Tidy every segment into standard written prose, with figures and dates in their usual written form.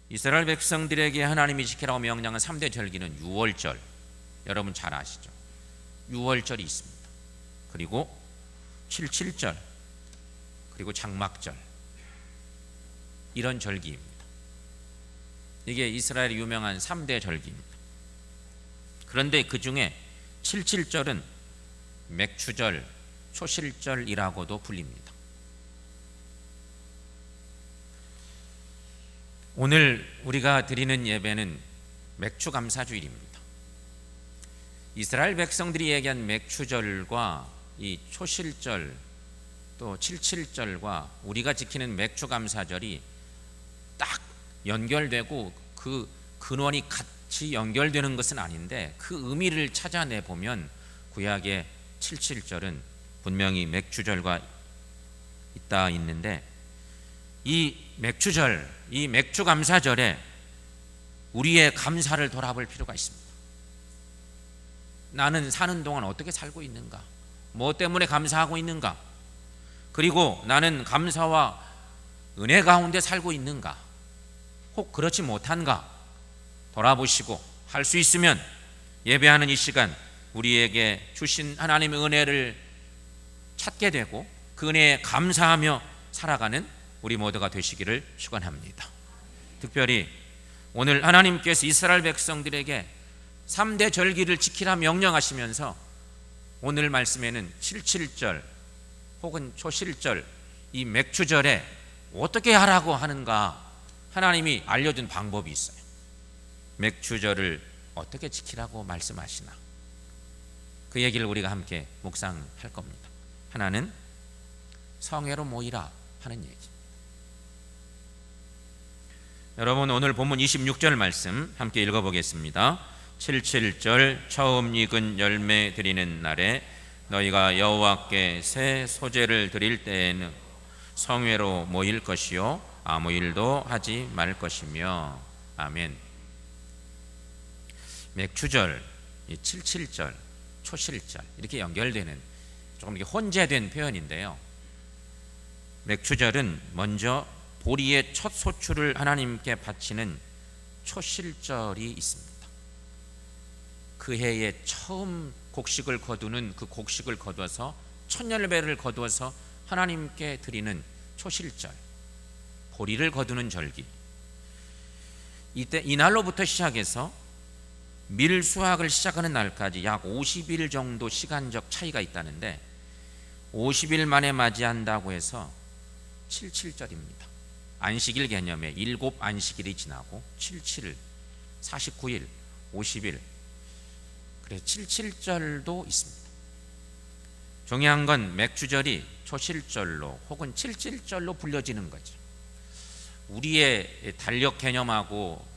이스라엘 백성들에게 하나님이 지키라고 명령한 3대 절기는 유월절, 여러분 잘 아시죠? 유월절이 있습니다. 그리고 77절, 그리고 장막절, 이런 절기입니다. 이게 이스라엘의 유명한 3대 절기입니다. 그런데 그 중에 77절은 맥추절, 초실절이라고도 불립니다. 오늘 우리가 드리는 예배는 맥추감사주일입니다. 이스라엘 백성들이 얘기한 맥추절과 이 초실절 또 77절과 우리가 지키는 맥추감사절이 딱 연결되고 그 근원이 같이 연결되는 것은 아닌데 그 의미를 찾아내 보면 구약의 77절은 분명히 맥추절과 있다 있는데, 이 맥추절, 이 맥추감사절에 우리의 감사를 돌아볼 필요가 있습니다. 나는 사는 동안 어떻게 살고 있는가? 뭐 때문에 감사하고 있는가? 그리고 나는 감사와 은혜 가운데 살고 있는가? 혹 그렇지 못한가? 돌아보시고 할 수 있으면 예배하는 이 시간 우리에게 주신 하나님의 은혜를 찾게 되고 그 은혜에 감사하며 살아가는 우리 모두가 되시기를 축원합니다. 특별히 오늘 하나님께서 이스라엘 백성들에게 3대 절기를 지키라 명령하시면서 오늘 말씀에는 77절 혹은 초실절, 이 맥추절에 어떻게 하라고 하는가 하나님이 알려준 방법이 있어요. 맥추절을 어떻게 지키라고 말씀하시나, 그 얘기를 우리가 함께 묵상할 겁니다. 하나는 성회로 모이라 하는 얘기입니다. 여러분, 오늘 본문 26절 말씀 함께 읽어보겠습니다. 77절 처음 익은 열매 드리는 날에 너희가 여호와께 새 소제를 드릴 때에는 성회로 모일 것이요 아무 일도 하지 말 것이며. 아멘. 맥추절, 77절, 초실절 이렇게 연결되는 조금 이렇게 혼재된 표현인데요. 맥추절은 먼저 보리의 첫 소출을 하나님께 바치는 초실절이 있습니다. 그 해에 처음 곡식을 거두는 그 곡식을 거두어서 천열배를 거두어서 하나님께 드리는 초실절, 보리를 거두는 절기. 이날로부터 시작해서 밀 수확을 시작하는 날까지 약 50일 정도 시간적 차이가 있다는데 50일 만에 맞이한다고 해서 77절입니다. 안식일 개념에 7 안식일이 지나고 77일, 49일, 50일, 그래서 77절도 있습니다. 중요한 건 맥추절이 초실절로 혹은 77절로 불려지는 거죠. 우리의 달력 개념하고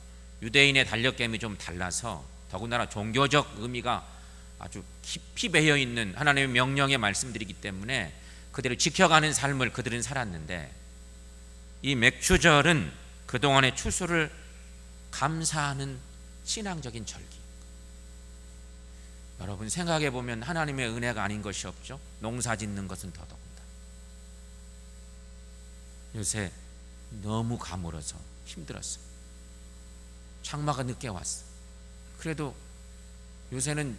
유대인의 달력 개념이 좀 달라서 더군다나 종교적 의미가 아주 깊이 배어 있는 하나님의 명령의 말씀들이기 때문에 그대로 지켜가는 삶을 그들은 살았는데, 이 맥추절은 그동안의 추수를 감사하는 신앙적인 절기. 여러분 생각해 보면 하나님의 은혜가 아닌 것이 없죠. 농사 짓는 것은 더더군다. 요새 너무 가물어서 힘들었어. 장마가 늦게 왔어. 그래도 요새는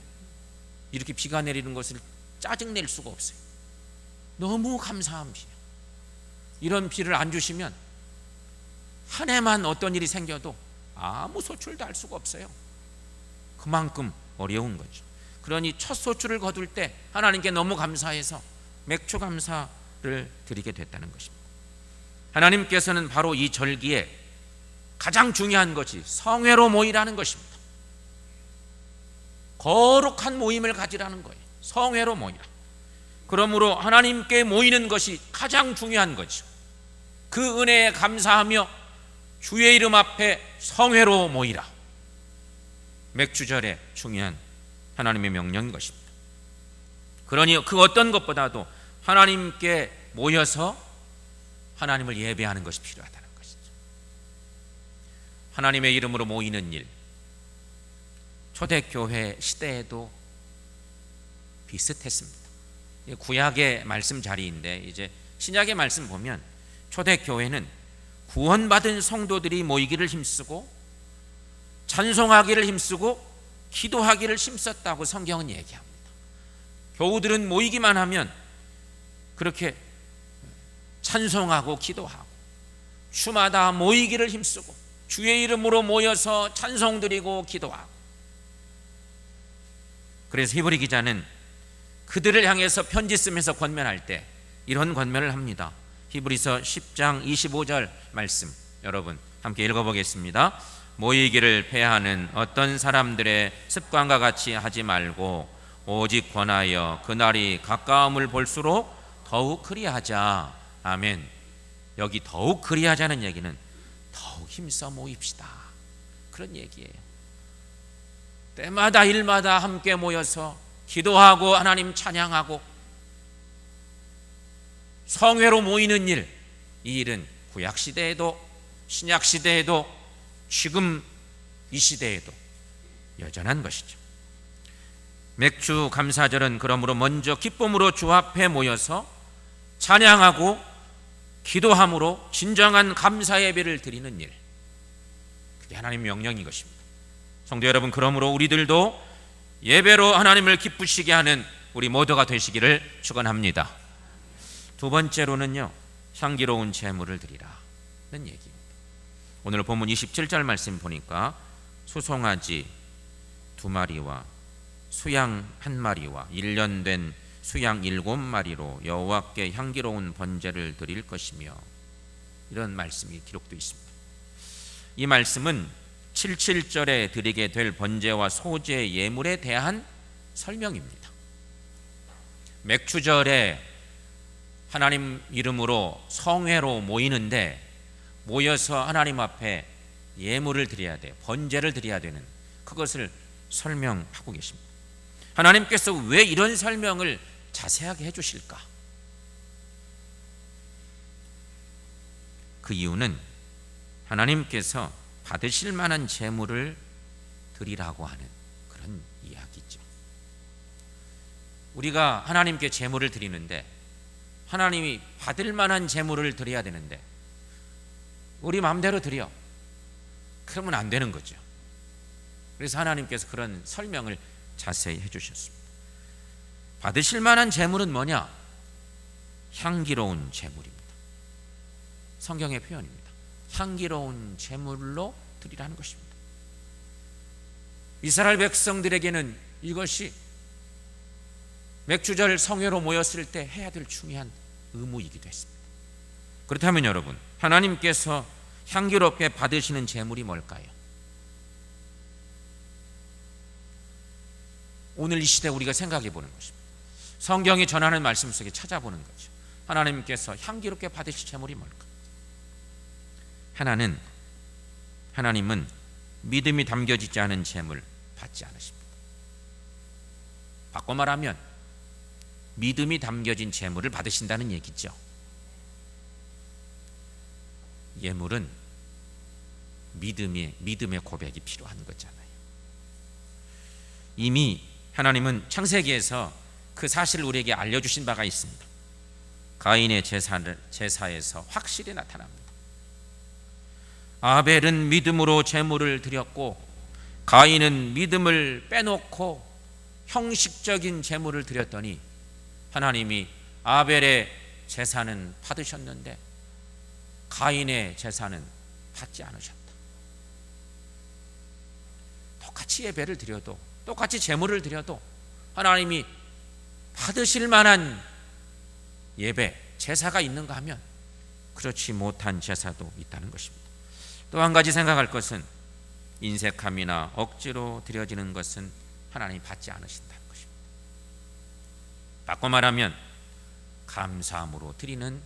이렇게 비가 내리는 것을 짜증낼 수가 없어요. 너무 감사한 비야. 이런 비를 안 주시면 한 해만 어떤 일이 생겨도 아무 소출도 할 수가 없어요. 그만큼 어려운 거죠. 그러니 첫 소출을 거둘 때 하나님께 너무 감사해서 맥추 감사를 드리게 됐다는 것입니다. 하나님께서는 바로 이 절기에 가장 중요한 것이 성회로 모이라는 것입니다. 거룩한 모임을 가지라는 거예요. 성회로 모이라. 그러므로 하나님께 모이는 것이 가장 중요한 거죠. 그 은혜에 감사하며 주의 이름 앞에 성회로 모이라. 맥추절의 중요한 하나님의 명령인 것입니다. 그러니 그 어떤 것보다도 하나님께 모여서 하나님을 예배하는 것이 필요하다는 것이죠. 하나님의 이름으로 모이는 일, 초대교회 시대에도 비슷했습니다. 구약의 말씀 자리인데 이제 신약의 말씀 보면 초대교회는 구원받은 성도들이 모이기를 힘쓰고 찬송하기를 힘쓰고 기도하기를 힘썼다고 성경은 얘기합니다. 교우들은 모이기만 하면 그렇게 찬송하고 기도하고 주마다 모이기를 힘쓰고 주의 이름으로 모여서 찬송 드리고 기도하고, 그래서 히브리 기자는 그들을 향해서 편지 쓰면서 권면할 때 이런 권면을 합니다. 히브리서 10장 25절 말씀 여러분 함께 읽어보겠습니다. 모이기를 폐하는 어떤 사람들의 습관과 같이 하지 말고 오직 권하여 그날이 가까움을 볼수록 더욱 그리하자. 아멘. 여기 더욱 그리하자는 얘기는 더욱 힘써 모입시다, 그런 얘기예요. 때마다 일마다 함께 모여서 기도하고 하나님 찬양하고 성회로 모이는 일, 이 일은 구약시대에도 신약시대에도 지금 이 시대에도 여전한 것이죠. 맥주 감사절은 그러므로 먼저 기쁨으로 주 앞에 모여서 찬양하고 기도함으로 진정한 감사 예배를 드리는 일, 그게 하나님의 명령인 것입니다. 성도 여러분, 그러므로 우리들도 예배로 하나님을 기쁘시게 하는 우리 모두가 되시기를 축원합니다. 두 번째로는요, 향기로운 제물을 드리라는 얘기입니다. 오늘 본문 27절 말씀 보니까 수송아지 2마리와 수양 1마리와 1년 된 수양 7마리로 여호와께 향기로운 번제를 드릴 것이며, 이런 말씀이 기록되어 있습니다. 이 말씀은 77절에 드리게 될 번제와 소제 예물에 대한 설명입니다. 맥주절에 하나님 이름으로 성회로 모이는데 모여서 하나님 앞에 예물을 드려야 돼요. 번제를 드려야 되는 그것을 설명하고 계십니다. 하나님께서 왜 이런 설명을 자세하게 해주실까? 그 이유는 하나님께서 받으실 만한 제물을 드리라고 하는 그런 이야기죠. 우리가 하나님께 제물을 드리는데 하나님이 받을 만한 제물을 드려야 되는데 우리 마음대로 드려, 그러면 안 되는 거죠. 그래서 하나님께서 그런 설명을 자세히 해주셨습니다. 받으실 만한 제물은 뭐냐? 향기로운 제물입니다. 성경의 표현입니다. 향기로운 제물로 드리라는 것입니다. 이스라엘 백성들에게는 이것이 맥주절 성회로 모였을 때 해야 될 중요한 의무이기도 했습니다. 그렇다면 여러분, 하나님께서 향기롭게 받으시는 제물이 뭘까요? 오늘 이 시대 우리가 생각해 보는 것입니다. 성경이 전하는 말씀 속에 찾아보는 거죠. 하나님께서 향기롭게 받으실 제물이 뭘까? 하나님은 믿음이 담겨지지 않은 제물 받지 않으십니다. 바꿔 말하면 믿음이 담겨진 제물을 받으신다는 얘기죠. 예물은 믿음의 고백이 필요한 거잖아요. 이미 하나님은 창세기에서 그 사실을 우리에게 알려주신 바가 있습니다. 가인의 제사에서 확실히 나타납니다. 아벨은 믿음으로 제물을 드렸고 가인은 믿음을 빼놓고 형식적인 제물을 드렸더니 하나님이 아벨의 제사는 받으셨는데 가인의 제사는 받지 않으셨다. 똑같이 예배를 드려도, 똑같이 제물을 드려도 하나님이 받으실 만한 예배, 제사가 있는가 하면 그렇지 못한 제사도 있다는 것입니다. 또 한 가지 생각할 것은 인색함이나 억지로 드려지는 것은 하나님이 받지 않으신다는 것입니다. 바꿔 말하면 감사함으로 드리는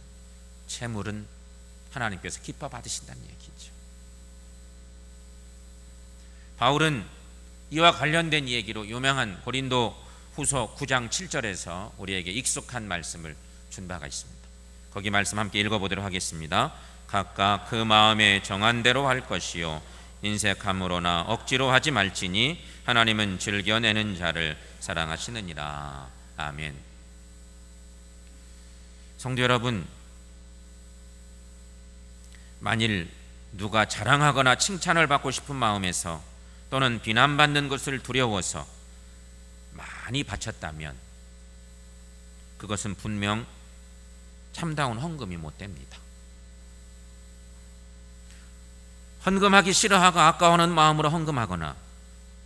제물은 하나님께서 기뻐 받으신다는 얘기죠. 바울은 이와 관련된 얘기로 유명한 고린도 후서 9장 7절에서 우리에게 익숙한 말씀을 준 바가 있습니다. 거기 말씀 함께 읽어보도록 하겠습니다. 각각 그 마음에 정한 대로 할 것이요 인색함으로나 억지로 하지 말지니 하나님은 즐겨내는 자를 사랑하시느니라. 아멘. 성도 여러분, 만일 누가 자랑하거나 칭찬을 받고 싶은 마음에서 또는 비난받는 것을 두려워서 많이 바쳤다면 그것은 분명 참다운 헌금이 못 됩니다. 헌금하기 싫어하고 아까워하는 마음으로 헌금하거나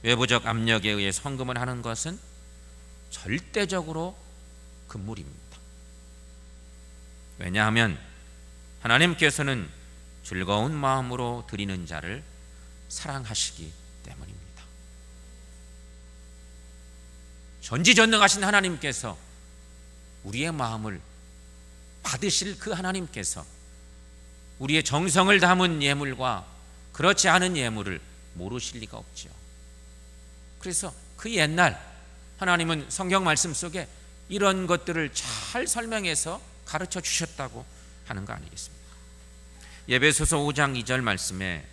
외부적 압력에 의해서 헌금을 하는 것은 절대적으로 금물입니다. 왜냐하면 하나님께서는 즐거운 마음으로 드리는 자를 사랑하시기 때문입니다. 전지전능하신 하나님께서 우리의 마음을 받으실 그 하나님께서 우리의 정성을 담은 예물과 그렇지 않은 예물을 모르실 리가 없죠. 그래서 그 옛날 하나님은 성경 말씀 속에 이런 것들을 잘 설명해서 가르쳐 주셨다고 하는 거 아니겠습니까? 에베소서 5장 2절 말씀에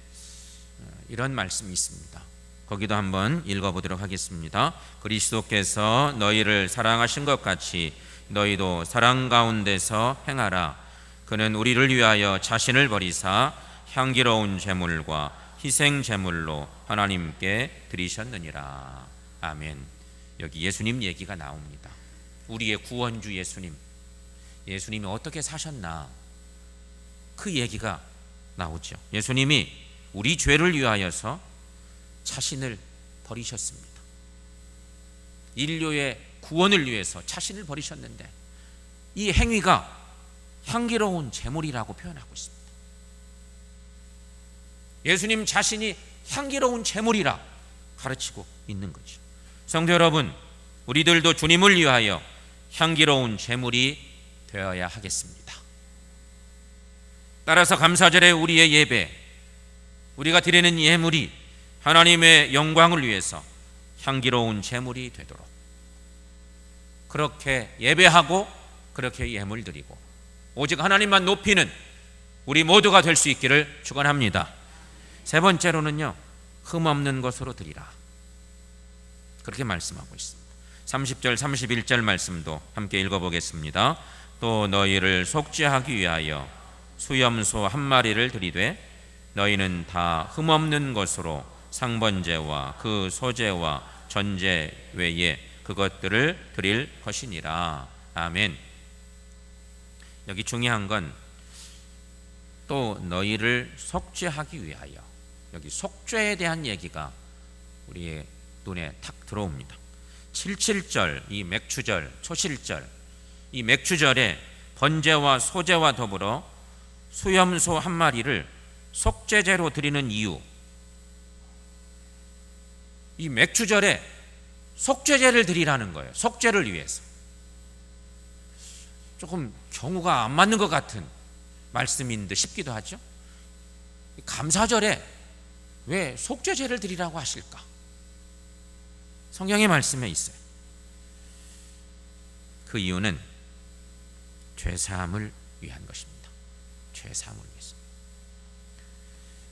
이런 말씀이 있습니다. 거기도 한번 읽어보도록 하겠습니다. 그리스도께서 너희를 사랑하신 것 같이 너희도 사랑 가운데서 행하라. 그는 우리를 위하여 자신을 버리사 향기로운 제물과 희생 제물로 하나님께 드리셨느니라. 아멘. 여기 예수님 얘기가 나옵니다. 우리의 구원주 예수님, 예수님이 어떻게 사셨나, 그 얘기가 나오죠. 예수님이 우리 죄를 위하여서 자신을 버리셨습니다. 인류의 구원을 위해서 자신을 버리셨는데 이 행위가 향기로운 제물이라고 표현하고 있습니다. 예수님 자신이 향기로운 제물이라 가르치고 있는 거죠. 성도 여러분, 우리들도 주님을 위하여 향기로운 제물이 되어야 하겠습니다. 따라서 감사절에 우리의 예배, 우리가 드리는 예물이 하나님의 영광을 위해서 향기로운 제물이 되도록 그렇게 예배하고 그렇게 예물 드리고 오직 하나님만 높이는 우리 모두가 될 수 있기를 축원합니다. 세 번째로는요, 흠없는 것으로 드리라, 그렇게 말씀하고 있습니다. 30절 31절 말씀도 함께 읽어보겠습니다. 또 너희를 속죄하기 위하여 수염소 한 마리를 드리되 너희는 다 흠없는 것으로 상번제와 그 소제와 전제 외에 그것들을 드릴 것이니라. 아멘. 여기 중요한 건 또 너희를 속죄하기 위하여, 여기 속죄에 대한 얘기가 우리의 눈에 탁 들어옵니다. 77절, 이 맥추절, 초실절, 이 맥추절에 번제와 소제와 더불어 수염소 한 마리를 속죄제로 드리는 이유, 이 맥추절에 속죄제를 드리라는 거예요. 속죄를 위해서. 조금 경우가 안 맞는 것 같은 말씀인 듯 싶기도 하죠. 감사절에 왜 속죄제를 드리라고 하실까? 성경의 말씀에 있어요. 그 이유는 죄사함을 위한 것입니다. 죄사함을 위해서.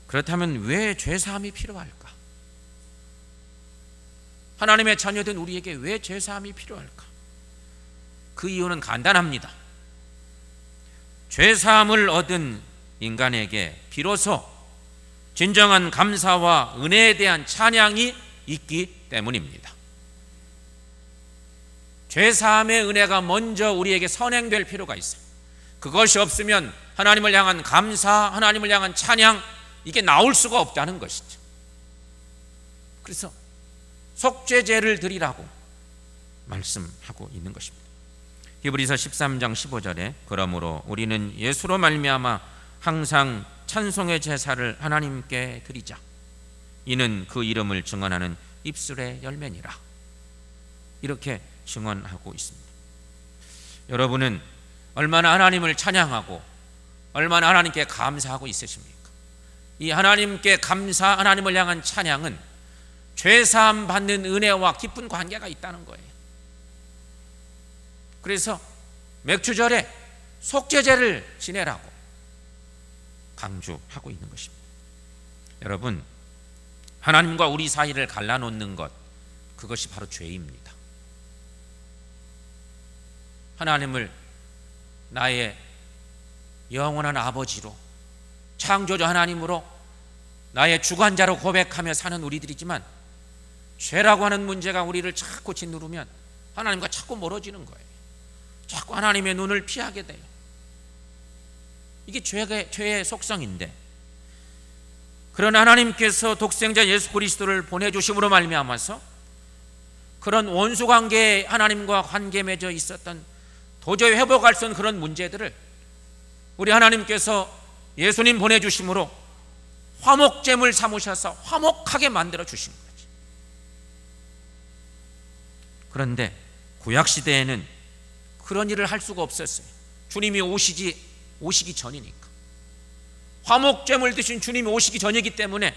그렇다면 왜 죄사함이 필요할까? 하나님의 자녀된 우리에게 왜 죄사함이 필요할까? 그 이유는 간단합니다. 죄사함을 얻은 인간에게 비로소 진정한 감사와 은혜에 대한 찬양이 있기 때문입니다. 죄사함의 은혜가 먼저 우리에게 선행될 필요가 있어요. 그것이 없으면 하나님을 향한 감사, 하나님을 향한 찬양, 이게 나올 수가 없다는 것이죠. 그래서 속죄제를 드리라고 말씀하고 있는 것입니다. 히브리서 13장 15절에 그러므로 우리는 예수로 말미암아 항상 찬송의 제사를 하나님께 드리자. 이는 그 이름을 증언하는 입술의 열매니라. 이렇게 증언하고 있습니다. 여러분은 얼마나 하나님을 찬양하고 얼마나 하나님께 감사하고 있으십니까? 이 하나님께 감사, 하나님을 향한 찬양은 죄사함 받는 은혜와 깊은 관계가 있다는 거예요. 그래서 맥추절에 속죄제를 지내라고 강조하고 있는 것입니다. 여러분, 하나님과 우리 사이를 갈라놓는 것, 그것이 바로 죄입니다. 하나님을 나의 영원한 아버지로, 창조주 하나님으로 나의 주관자로 고백하며 사는 우리들이지만, 죄라고 하는 문제가 우리를 자꾸 짓누르면 하나님과 자꾸 멀어지는 거예요. 자꾸 하나님의 눈을 피하게 돼요. 이게 죄의 속성인데, 그런 하나님께서 독생자 예수 그리스도를 보내주심으로 말미암아서 그런 원수관계에 하나님과 관계 맺어 있었던 도저히 회복할 수 없는 그런 문제들을 우리 하나님께서 예수님 보내주심으로 화목제물 삼으셔서 화목하게 만들어 주신 거지. 그런데 구약시대에는 그런 일을 할 수가 없었어요. 주님이 오시기 전이니까. 화목제물 드신 주님이 오시기 전이기 때문에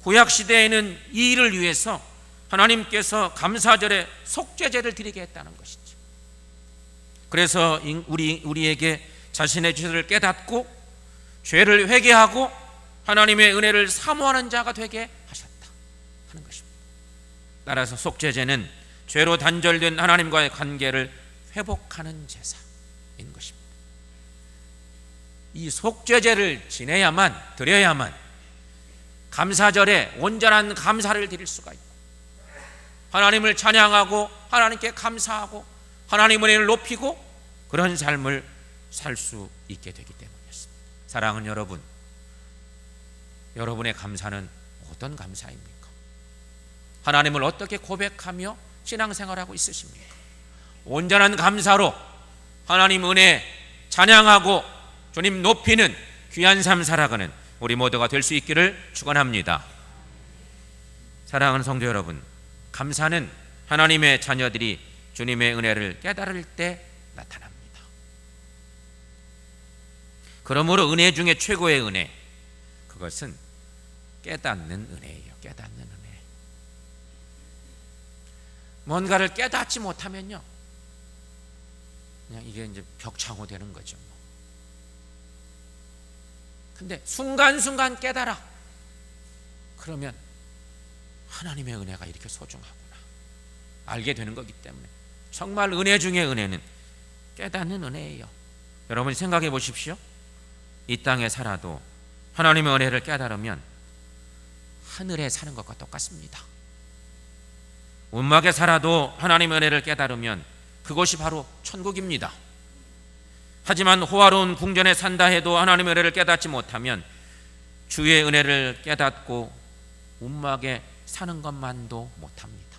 구약시대에는 이 일을 위해서 하나님께서 감사절에 속죄제를 드리게 했다는 것이죠. 그래서 우리에게 자신의 죄를 깨닫고 죄를 회개하고 하나님의 은혜를 사모하는 자가 되게 하셨다 하는 것입니다. 따라서 속죄제는 죄로 단절된 하나님과의 관계를 회복하는 제사인 것입니다. 이 속죄제를 드려야만 감사절에 온전한 감사를 드릴 수가 있고, 하나님을 찬양하고 하나님께 감사하고 하나님의 은혜를 높이고 그런 삶을 살 수 있게 되기 때문이었습니다. 사랑하는 여러분, 여러분의 감사는 어떤 감사입니까? 하나님을 어떻게 고백하며 신앙생활하고 있으십니까? 온전한 감사로 하나님 은혜 찬양하고 주님 높이는 귀한 삶 살아가는 우리 모두가 될 수 있기를 축원합니다. 사랑하는 성도 여러분, 감사는 하나님의 자녀들이 주님의 은혜를 깨달을 때 나타납니다. 그러므로 은혜 중에 최고의 은혜, 그것은 깨닫는 은혜예요. 깨닫는 은혜. 뭔가를 깨닫지 못하면요, 그냥 이게 이제 벽창호 되는 거죠. 근데 순간순간 깨달아. 그러면 하나님의 은혜가 이렇게 소중하구나 알게 되는 거기 때문에 정말 은혜 중에 은혜는 깨닫는 은혜예요. 여러분 생각해 보십시오. 이 땅에 살아도 하나님의 은혜를 깨달으면 하늘에 사는 것과 똑같습니다. 운막에 살아도 하나님의 은혜를 깨달으면 그것이 바로 천국입니다. 하지만 호화로운 궁전에 산다 해도 하나님의 은혜를 깨닫지 못하면 주의 은혜를 깨닫고 운막에 사는 것만도 못합니다.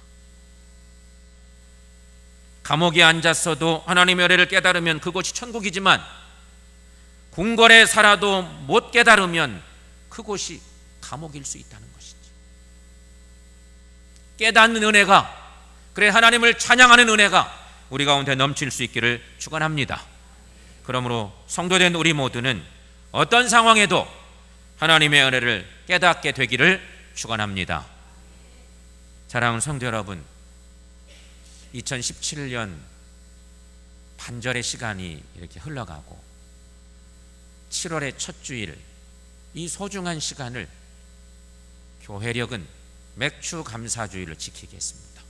감옥에 앉았어도 하나님의 은혜를 깨달으면 그것이 천국이지만 궁궐에 살아도 못 깨달으면 그곳이 감옥일 수 있다는 것이지. 깨닫는 은혜가, 그래 하나님을 찬양하는 은혜가 우리 가운데 넘칠 수 있기를 축원합니다. 그러므로 성도된 우리 모두는 어떤 상황에도 하나님의 은혜를 깨닫게 되기를 축원합니다. 사랑하는 성도 여러분, 2017년 반절의 시간이 이렇게 흘러가고 7월의 첫 주일, 이 소중한 시간을 교회력은 맥주 감사주일을 지키게 했습니다.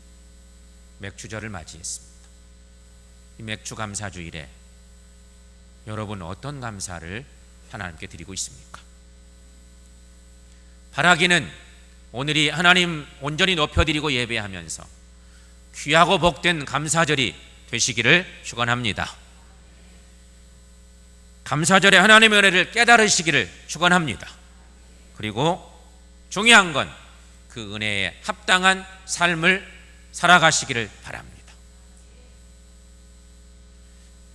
맥주절을 맞이했습니다. 이 맥주 감사주일에 여러분 어떤 감사를 하나님께 드리고 있습니까? 바라기는 오늘이 하나님 온전히 높여드리고 예배하면서 귀하고 복된 감사절이 되시기를 축원합니다. 감사절에 하나님의 은혜를 깨달으시기를 축원합니다. 그리고 중요한 건 그 은혜에 합당한 삶을 살아가시기를 바랍니다.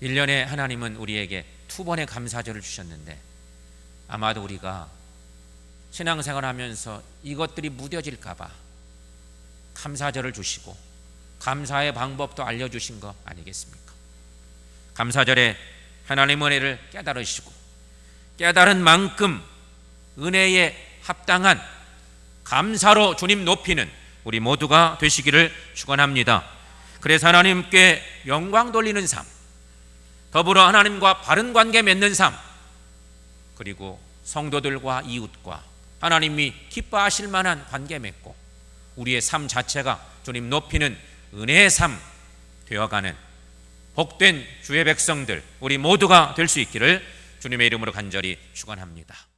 1년에 하나님은 우리에게 2번의 감사절을 주셨는데 아마도 우리가 신앙생활하면서 이것들이 무뎌질까 봐 감사절을 주시고 감사의 방법도 알려주신 거 아니겠습니까? 감사절에 하나님의 은혜를 깨달으시고 깨달은 만큼 은혜에 합당한 감사로 주님 높이는 우리 모두가 되시기를 축원합니다. 그래서 하나님께 영광 돌리는 삶, 더불어 하나님과 바른 관계 맺는 삶, 그리고 성도들과 이웃과 하나님이 기뻐하실 만한 관계 맺고 우리의 삶 자체가 주님 높이는 은혜의 삶 되어가는 복된 주의 백성들 우리 모두가 될 수 있기를 주님의 이름으로 간절히 축원합니다.